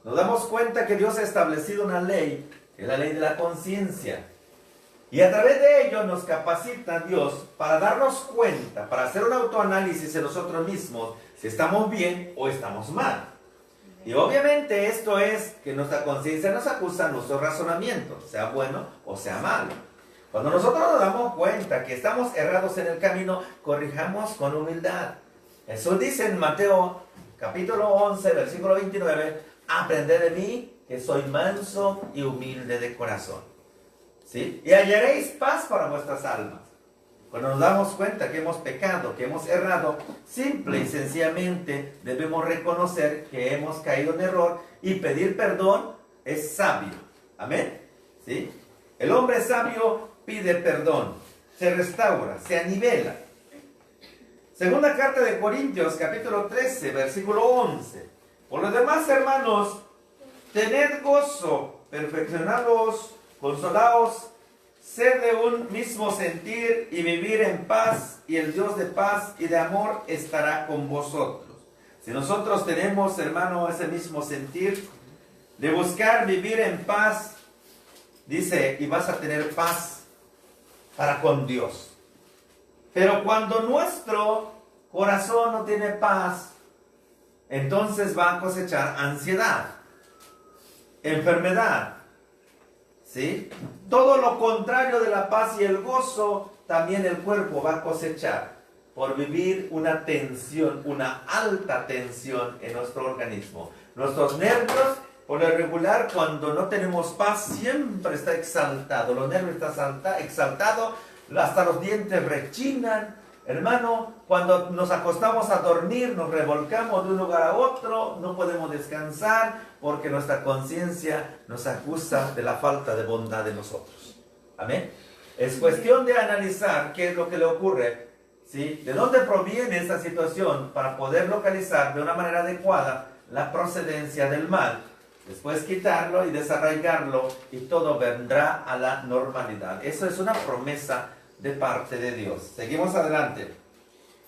nos damos cuenta que Dios ha establecido una ley, que es la ley de la conciencia. Y a través de ello nos capacita Dios para darnos cuenta, para hacer un autoanálisis en nosotros mismos, si estamos bien o estamos mal. Y obviamente esto es que nuestra conciencia nos acusa nuestro razonamiento, sea bueno o sea malo. Cuando nosotros nos damos cuenta que estamos errados en el camino, corrijamos con humildad. Jesús dice en Mateo capítulo 11, versículo 29, aprended de mí que soy manso y humilde de corazón. ¿Sí? Y hallaréis paz para vuestras almas. Cuando nos damos cuenta que hemos pecado, que hemos errado, simple y sencillamente debemos reconocer que hemos caído en error y pedir perdón es sabio. Amén. ¿Sí? El hombre sabio pide perdón, se restaura, se anivela. Segunda carta de Corintios, capítulo 13, versículo 11. Por lo demás, hermanos, tened gozo, perfeccionados, consolaos, ser de un mismo sentir y vivir en paz, y el Dios de paz y de amor estará con vosotros. Si nosotros tenemos, hermano, ese mismo sentir de buscar vivir en paz, dice, y vas a tener paz para con Dios. Pero cuando nuestro corazón no tiene paz, entonces va a cosechar ansiedad, enfermedad, ¿sí? Todo lo contrario de la paz y el gozo, también el cuerpo va a cosechar por vivir una tensión, una alta tensión en nuestro organismo. Nuestros nervios, por lo regular, cuando no tenemos paz, siempre está exaltado. Los nervios están exaltados, hasta los dientes rechinan. Hermano, cuando nos acostamos a dormir, nos revolcamos de un lugar a otro, no podemos descansar porque nuestra conciencia nos acusa de la falta de bondad de nosotros. Amén. Es cuestión de analizar qué es lo que le ocurre, ¿sí? De dónde proviene esta situación para poder localizar de una manera adecuada la procedencia del mal. Después quitarlo y desarraigarlo y todo vendrá a la normalidad. Eso es una promesa de parte de Dios. Seguimos adelante.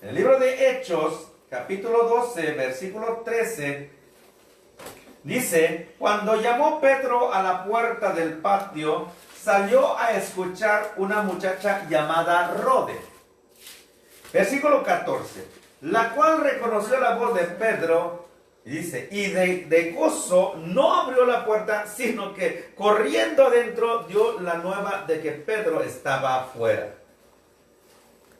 En el libro de Hechos, capítulo 12, versículo 13, dice: cuando llamó Pedro a la puerta del patio, salió a escuchar una muchacha llamada Rode. Versículo 14, la cual reconoció la voz de Pedro, y dice, y de gozo no abrió la puerta, sino que corriendo adentro dio la nueva de que Pedro estaba afuera.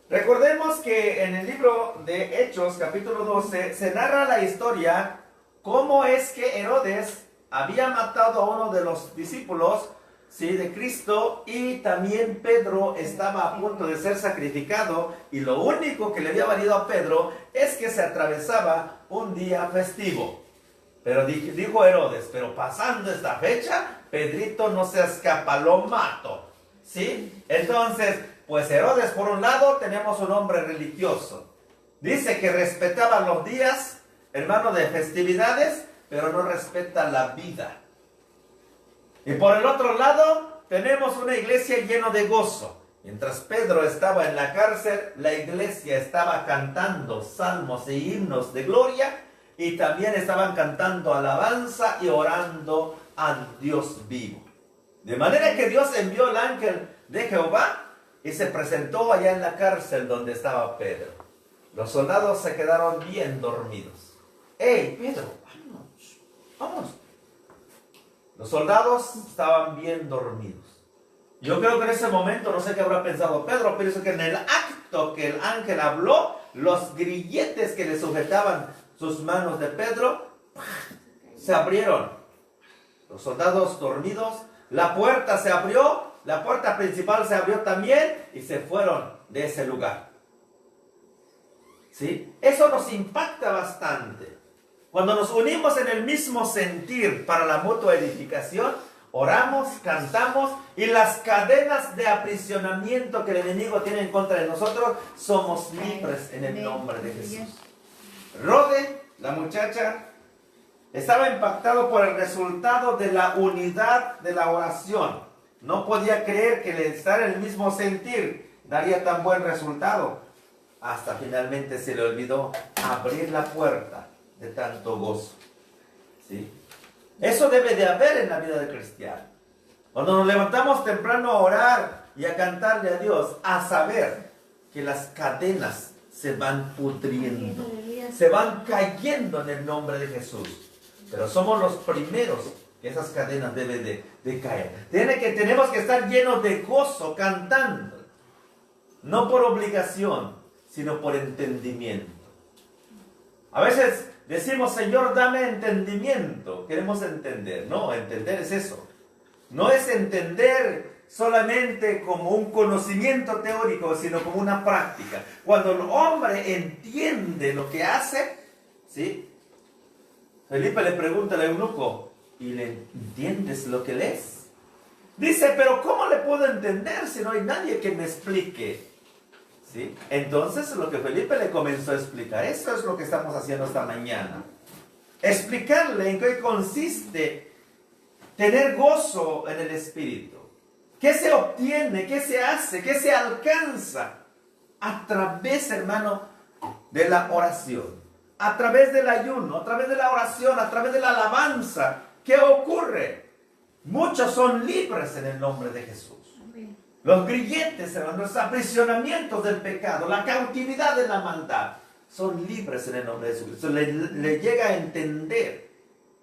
Recordemos que en el libro de Hechos, capítulo 12, se narra la historia cómo es que Herodes había matado a uno de los discípulos, ¿sí?, de Cristo, y también Pedro estaba a punto de ser sacrificado, y lo único que le había valido a Pedro es que se atravesaba un día festivo. Pero dijo Herodes, pero pasando esta fecha, Pedrito no se escapa, lo mato, ¿sí? Entonces, pues Herodes, por un lado, tenemos un hombre religioso. Dice que respetaba los días, hermano, de festividades, pero no respeta la vida. Y por el otro lado, tenemos una iglesia llena de gozo. Mientras Pedro estaba en la cárcel, la iglesia estaba cantando salmos e himnos de gloria, y también estaban cantando alabanza y orando al Dios vivo. De manera que Dios envió el ángel de Jehová y se presentó allá en la cárcel donde estaba Pedro. Los soldados se quedaron bien dormidos. ¡Hey, Pedro! Vamos. Los soldados estaban bien dormidos. Yo creo que en ese momento, no sé qué habrá pensado Pedro, pero que en el acto que el ángel habló, los grilletes que le sujetaban sus manos de Pedro se abrieron. Los soldados dormidos, la puerta se abrió, la puerta principal se abrió también y se fueron de ese lugar. ¿Sí? Eso nos impacta bastante. Cuando nos unimos en el mismo sentir para la mutua edificación, oramos, cantamos, y las cadenas de aprisionamiento que el enemigo tiene en contra de nosotros, somos libres en el nombre de Jesús. Rode, la muchacha, estaba impactado por el resultado de la unidad de la oración. No podía creer que el estar en el mismo sentir daría tan buen resultado. Hasta finalmente se le olvidó abrir la puerta de tanto gozo. ¿Sí? Eso debe de haber en la vida del cristiano. Cuando nos levantamos temprano a orar y a cantarle a Dios, a saber que las cadenas se van pudriendo, se van cayendo en el nombre de Jesús. Pero somos los primeros que esas cadenas deben de caer. Tenemos que estar llenos de gozo cantando. No por obligación, sino por entendimiento. A veces decimos, Señor, dame entendimiento. Queremos entender. No, entender es eso. No es entender solamente como un conocimiento teórico, sino como una práctica. Cuando el hombre entiende lo que hace, ¿sí? Felipe le pregunta al eunuco, ¿y le entiendes lo que lees? Dice, pero ¿cómo le puedo entender si no hay nadie que me explique? ¿Sí? Entonces lo que Felipe le comenzó a explicar, eso es lo que estamos haciendo esta mañana. Explicarle en qué consiste tener gozo en el Espíritu. ¿Qué se obtiene? ¿Qué se hace? ¿Qué se alcanza? A través, hermano, de la oración. A través del ayuno, a través de la oración, a través de la alabanza. ¿Qué ocurre? Muchos son libres en el nombre de Jesús. Los grilletes, hermano, los aprisionamientos del pecado, la cautividad de la maldad, son libres en el nombre de Jesucristo. Le llega a entender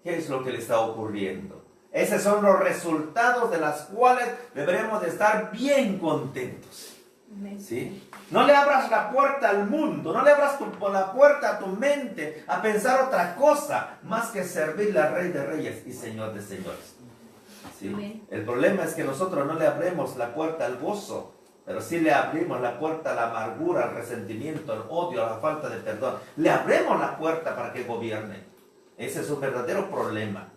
qué es lo que le está ocurriendo. Esos son los resultados de las cuales deberemos de estar bien contentos. Amén. ¿Sí? No le abras la puerta al mundo, no le abras la puerta a tu mente a pensar otra cosa más que servirle al Rey de Reyes y Señor de Señores. ¿Sí? Amén. El problema es que nosotros no le abrimos la puerta al gozo, pero sí le abrimos la puerta a la amargura, al resentimiento, al odio, a la falta de perdón. Le abrimos la puerta para que gobierne. Ese es un verdadero problema.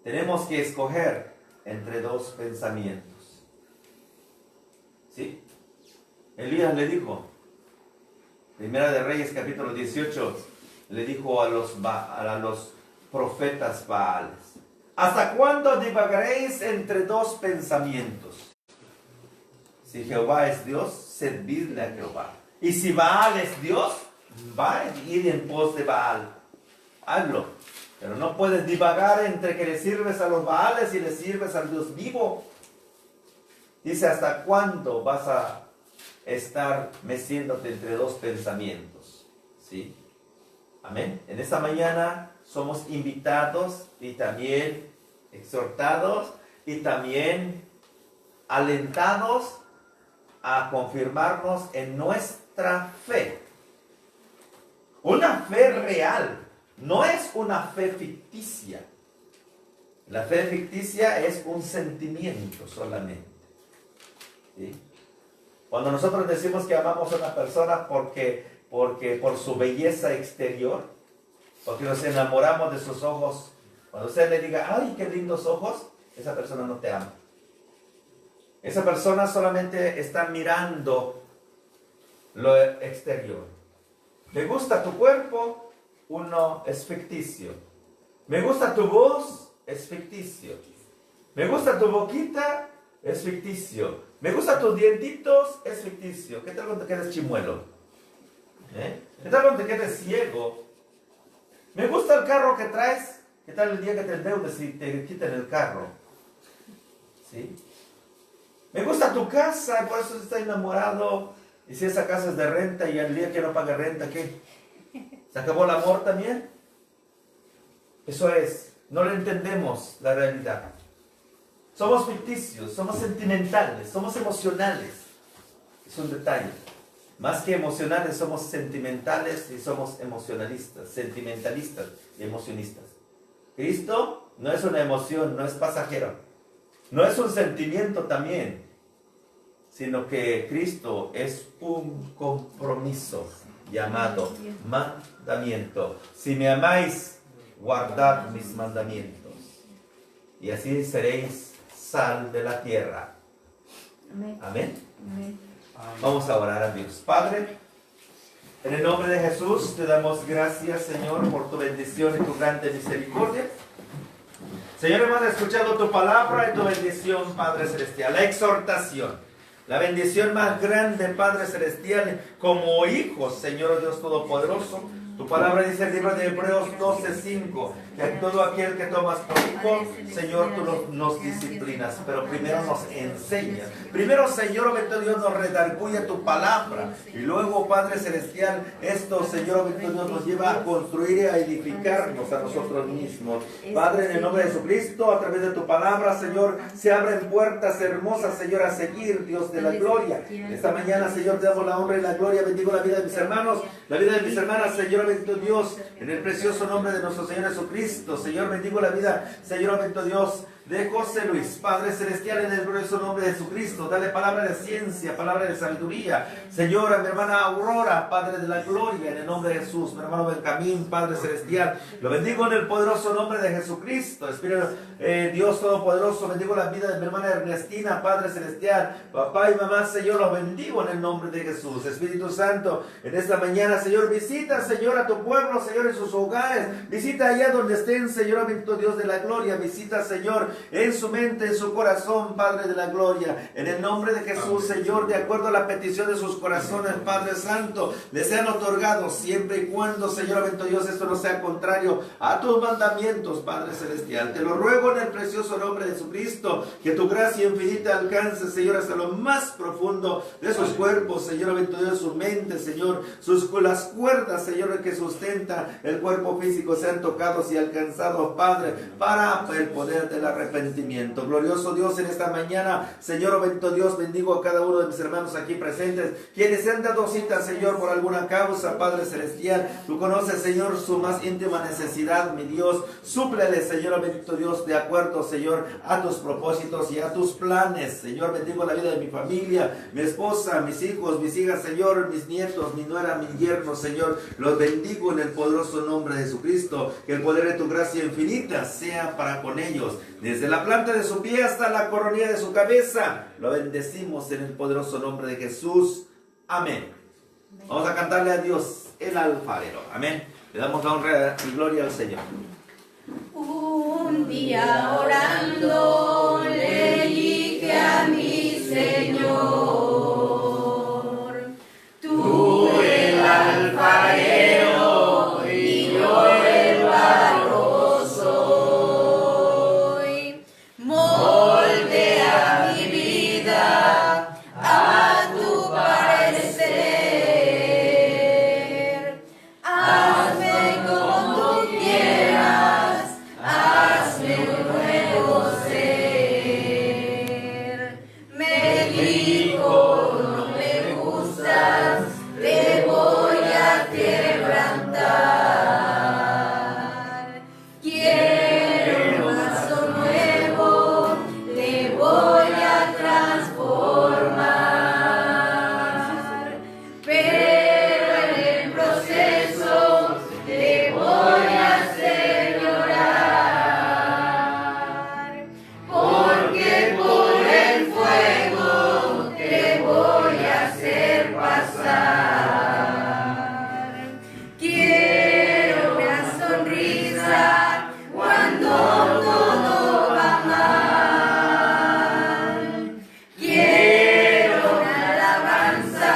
Tenemos que escoger entre dos pensamientos. ¿Sí? Elías le dijo, Primera de Reyes capítulo 18, le dijo a los profetas Baales, ¿hasta cuándo divagaréis entre dos pensamientos? Si Jehová es Dios, servidle a Jehová. Y si Baal es Dios, va a ir en pos de Baal. Hazlo. Pero no puedes divagar entre que le sirves a los Baales y le sirves al Dios vivo. Dice, ¿hasta cuándo vas a estar meciéndote entre dos pensamientos? ¿Sí? Amén. En esta mañana somos invitados y también exhortados y también alentados a confirmarnos en nuestra fe. Una fe real, no es una fe ficticia. La fe ficticia es un sentimiento solamente. ¿Sí? Cuando nosotros decimos que amamos a una persona porque por su belleza exterior, porque nos enamoramos de sus ojos, cuando usted le diga, ¡ay, qué lindos ojos!, esa persona no te ama. Esa persona solamente está mirando lo exterior. ¿Me gusta tu cuerpo? Uno es ficticio. ¿Me gusta tu voz? Es ficticio. ¿Me gusta tu boquita? Es ficticio. ¿Me gustan tus dientitos? Es ficticio. ¿Qué tal cuando te quedes chimuelo? ¿Qué tal cuando te quedes ciego? ¿Me gusta el carro que traes? ¿Qué tal el día que te endeudes y te quiten el carro? ¿Sí? ¿Me gusta tu casa? Y por eso está enamorado. Y si esa casa es de renta y el día que no pague renta, ¿qué? ¿Se acabó el amor también? Eso es. No le entendemos la realidad. Somos ficticios, somos sentimentales, somos emocionales. Es un detalle. Más que emocionales, somos sentimentales y somos emocionalistas, sentimentalistas y emocionistas. Cristo no es una emoción, no es pasajero. No es un sentimiento también, sino que Cristo es un compromiso llamado mandamiento. Si me amáis, guardad mis mandamientos. Y así seréis sal de la tierra. Amén. Amén. Amén. Vamos a orar a Dios. Padre, en el nombre de Jesús te damos gracias, Señor, por tu bendición y tu grande misericordia. Señor, hemos escuchado tu palabra y tu bendición, Padre Celestial, la exhortación, la bendición más grande, Padre Celestial, como hijos, Señor Dios Todopoderoso. Tu palabra dice en el libro de Hebreos 12:5, que todo aquel que tomas por hijo, Señor, tú nos disciplinas, pero primero nos enseñas. Primero, Señor, bendito Dios, nos redarguye tu palabra. Y luego, Padre Celestial, esto, Señor, bendito Dios, nos lleva a construir y a edificarnos a nosotros mismos. Padre, en el nombre de Jesucristo, a través de tu palabra, Señor, se abren puertas hermosas, Señor, a seguir, Dios de la gloria. Esta mañana, Señor, te damos la honra y la gloria. Bendigo la vida de mis hermanos, la vida de mis hermanas, Señor, bendito Dios, en el precioso nombre de nuestro Señor Jesucristo. Señor, bendigo la vida, Señor, bendito Dios, de José Luis, Padre Celestial, en el precioso nombre de Jesucristo. Dale palabra de ciencia, palabra de sabiduría, Señor, a mi hermana Aurora, Padre de la gloria, en el nombre de Jesús. Mi hermano Benjamín, Padre Celestial, lo bendigo en el poderoso nombre de Jesucristo. Espíritu Dios Todopoderoso, bendigo la vida de mi hermana Ernestina, Padre Celestial, papá y mamá, Señor, los bendigo en el nombre de Jesús. Espíritu Santo, en esta mañana, Señor, visita, Señor, a tu pueblo, Señor, en sus hogares, visita allá donde estén, Señor, bendito Dios de la gloria, visita, Señor, en su mente, en su corazón, Padre de la gloria, en el nombre de Jesús, Señor, de acuerdo a la petición de sus corazones, Padre Santo, les sean otorgados siempre y cuando, Señor, bendito Dios, esto no sea contrario a tus mandamientos, Padre Celestial. Te lo ruego en el precioso nombre de Jesucristo, que tu gracia infinita alcance, Señor, hasta lo más profundo de sus cuerpos, Señor, bendito Dios, su mente, Señor, las cuerdas, Señor, que sustenta el cuerpo físico sean tocados y alcanzados, Padre, para el poder de la arrepentimiento. Glorioso Dios, en esta mañana, Señor, bendito Dios, bendigo a cada uno de mis hermanos aquí presentes, quienes se han dado cita, Señor, por alguna causa, Padre Celestial. Tú conoces, Señor, su más íntima necesidad, mi Dios. Súplele, Señor, bendito Dios, de acuerdo, Señor, a tus propósitos y a tus planes. Señor, bendigo la vida de mi familia, mi esposa, mis hijos, mis hijas, Señor, mis nietos, mi nuera, mi yerno, Señor. Los bendigo en el poderoso nombre de Jesucristo. Que el poder de tu gracia infinita sea para con ellos. Desde la planta de su pie hasta la coronilla de su cabeza, lo bendecimos en el poderoso nombre de Jesús. Amén. Vamos a cantarle a Dios, el alfarero. Amén. Le damos la honra y gloria al Señor. Un día orando le dije a mi Señor, tú el alfarero y yo el barro soy. Moldea mi vida a tu parecer. Hazme como tú quieras, hazme un nuevo ser. Me dijo, no me gustas, te voy a quebrantar. Quiero un vaso nuevo, te voy a transformar. Pero en el proceso te voy a hacer llorar. Porque por el fuego te voy a hacer pasar. Quiero una sonrisa cuando todo va mal. Quiero una alabanza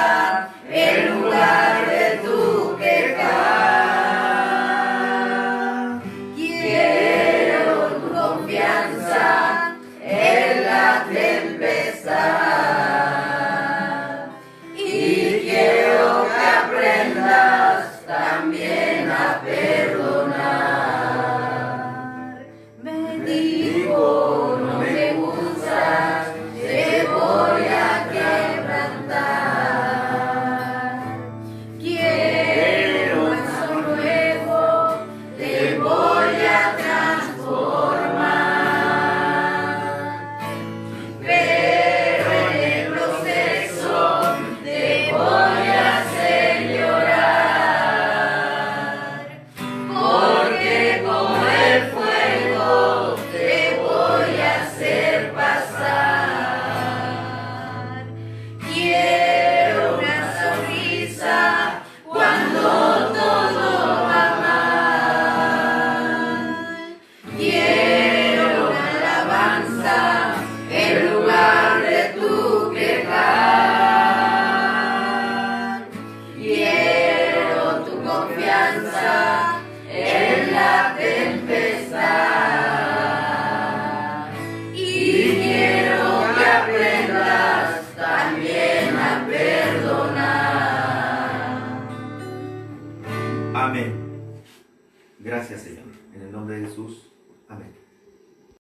en lugar de tu quejar. Quiero tu confianza en la tempestad. Y quiero que aprendas también a perdonar. Me dijo, no me gustas, te voy a quebrantar. Quiero un vaso nuevo, te voy a transformar. Pero en el proceso te voy a hacer llorar. Porque como el fuego te voy a hacer pasar. Quiero una sonrisa cuando todo va mal. Quiero una alabanza en lugar de tu quejar. Quiero tu confianza en la tempestad. Y quiero que aprendas también a perdonar. Amén. Gracias, Señor. En el nombre de Jesús.